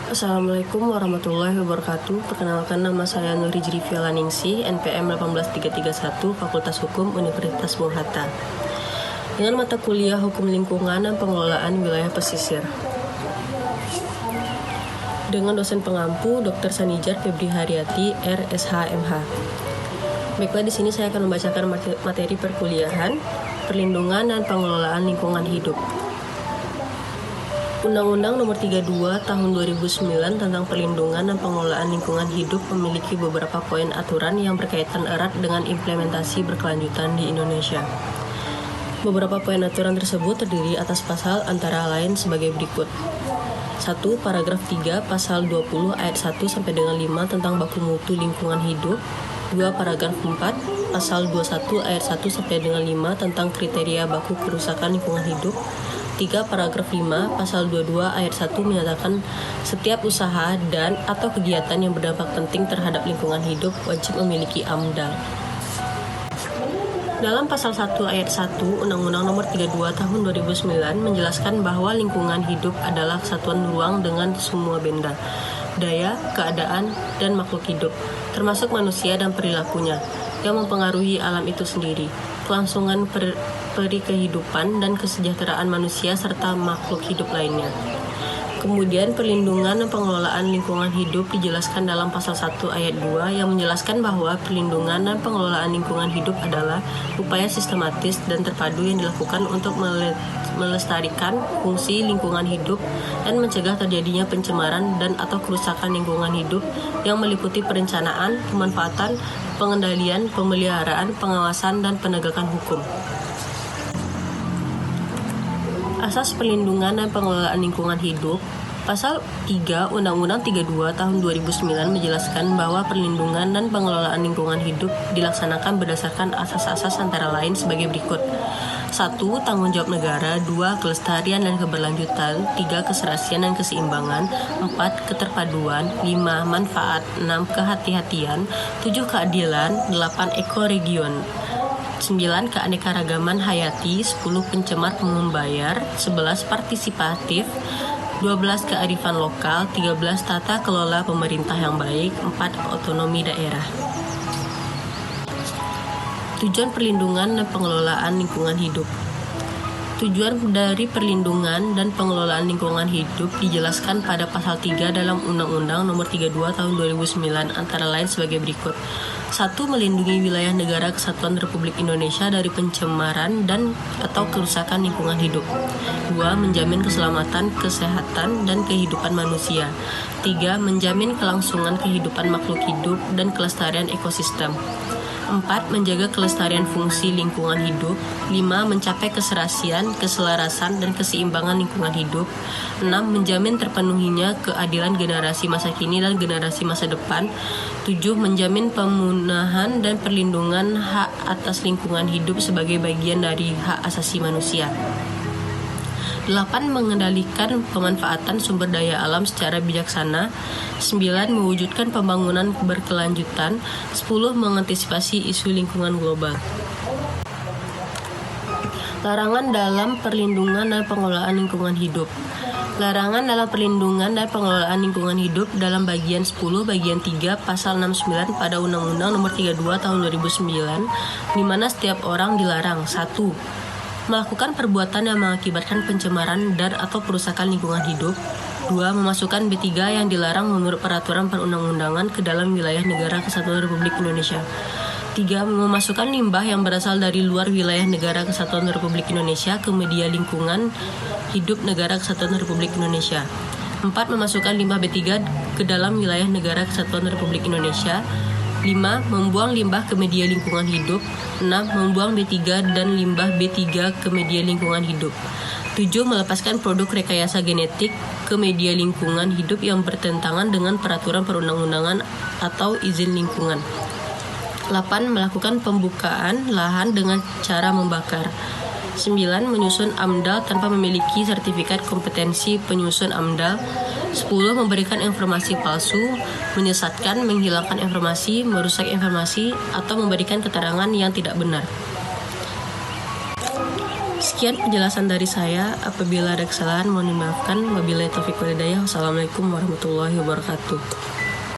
Assalamualaikum warahmatullahi wabarakatuh. Perkenalkan, nama saya Nuri Jriviala Ningsih, NPM 18331, Fakultas Hukum Universitas Bung Hatta. Dengan mata kuliah Hukum Lingkungan dan Pengelolaan Wilayah Pesisir. Dengan dosen pengampu Dr. Sanijar Febri Haryati, RSH.MH. Baiklah, di sini saya akan membacakan materi perkuliahan Perlindungan dan Pengelolaan Lingkungan Hidup. Undang-Undang Nomor 32 Tahun 2009 tentang Perlindungan dan Pengelolaan Lingkungan Hidup memiliki beberapa poin aturan yang berkaitan erat dengan implementasi berkelanjutan di Indonesia. Beberapa poin aturan tersebut terdiri atas pasal antara lain sebagai berikut. 1. Paragraf 3 Pasal 20 ayat 1 sampai dengan 5 tentang baku mutu lingkungan hidup. 2. Paragraf 4 Pasal 21 ayat 1 sampai dengan 5 tentang kriteria baku kerusakan lingkungan hidup. 3. Paragraf 5 Pasal 22 ayat 1 menyatakan setiap usaha dan atau kegiatan yang berdampak penting terhadap lingkungan hidup wajib memiliki AMDAL. Dalam Pasal 1 ayat 1 Undang-Undang Nomor 32 Tahun 2009 menjelaskan bahwa lingkungan hidup adalah kesatuan ruang dengan semua benda, daya, keadaan, dan makhluk hidup, termasuk manusia dan perilakunya, yang mempengaruhi alam itu sendiri, kelangsungan peri kehidupan dan kesejahteraan manusia serta makhluk hidup lainnya. Kemudian perlindungan dan pengelolaan lingkungan hidup dijelaskan dalam Pasal 1 ayat 2 yang menjelaskan bahwa perlindungan dan pengelolaan lingkungan hidup adalah upaya sistematis dan terpadu yang dilakukan untuk melestarikan fungsi lingkungan hidup dan mencegah terjadinya pencemaran dan atau kerusakan lingkungan hidup yang meliputi perencanaan, pemanfaatan, pengendalian, pemeliharaan, pengawasan, dan penegakan hukum. Asas perlindungan dan pengelolaan lingkungan hidup. Pasal 3 Undang-Undang 32 Tahun 2009 menjelaskan bahwa perlindungan dan pengelolaan lingkungan hidup dilaksanakan berdasarkan asas-asas antara lain sebagai berikut. 1. Tanggung jawab negara. 2. Kelestarian dan keberlanjutan. 3. Keserasian dan keseimbangan. 4. Keterpaduan. 5. Manfaat. 6. Kehati-hatian. 7. Keadilan. 8. Ekoregion. 9. Keanekaragaman hayati. 10. Pencemar membayar. 11. Partisipatif. 12. Kearifan lokal. 13. Tata kelola pemerintah yang baik. 4. Otonomi daerah. Tujuan perlindungan dan pengelolaan lingkungan hidup. Tujuan dari perlindungan dan pengelolaan lingkungan hidup dijelaskan pada Pasal 3 dalam Undang-Undang Nomor 32 Tahun 2009 antara lain sebagai berikut. 1. Melindungi wilayah negara kesatuan Republik Indonesia dari pencemaran dan atau kerusakan lingkungan hidup. 2. Menjamin keselamatan, kesehatan, dan kehidupan manusia. 3. Menjamin kelangsungan kehidupan makhluk hidup dan kelestarian ekosistem. 4. Menjaga kelestarian fungsi lingkungan hidup. 5. Mencapai keserasian, keselarasan, dan keseimbangan lingkungan hidup. 6. Menjamin terpenuhinya keadilan generasi masa kini dan generasi masa depan. 7. Menjamin pemenuhan dan perlindungan hak atas lingkungan hidup sebagai bagian dari hak asasi manusia. 8. Mengendalikan pemanfaatan sumber daya alam secara bijaksana. 9. Mewujudkan pembangunan berkelanjutan. 10. Mengantisipasi isu lingkungan global. Larangan dalam perlindungan dan pengelolaan lingkungan hidup. Larangan dalam perlindungan dan pengelolaan lingkungan hidup dalam bagian 10 bagian 3 pasal 69 pada Undang-Undang Nomor 32 Tahun 2009 di mana setiap orang dilarang 1. Melakukan perbuatan yang mengakibatkan pencemaran dan atau perusakan lingkungan hidup. 2. Memasukkan B3 yang dilarang menurut peraturan perundang-undangan ke dalam wilayah negara kesatuan Republik Indonesia. 3. Memasukkan limbah yang berasal dari luar wilayah negara kesatuan Republik Indonesia ke media lingkungan hidup negara kesatuan Republik Indonesia. 4. Memasukkan limbah B3 ke dalam wilayah negara kesatuan Republik Indonesia. 5. Membuang limbah ke media lingkungan hidup. 6. Membuang B3 dan limbah B3 ke media lingkungan hidup. 7. Melepaskan produk rekayasa genetik ke media lingkungan hidup yang bertentangan dengan peraturan perundang-undangan atau izin lingkungan. 8. Melakukan pembukaan lahan dengan cara membakar. 9. Menyusun AMDAL tanpa memiliki sertifikat kompetensi penyusun AMDAL. 10. Memberikan informasi palsu, menyesatkan, menghilangkan informasi, merusak informasi, atau memberikan keterangan yang tidak benar. Sekian penjelasan dari saya. Apabila ada kesalahan mohon dimaafkan. Wabillahi taufiq walhidayah. Wassalamualaikum warahmatullahi wabarakatuh.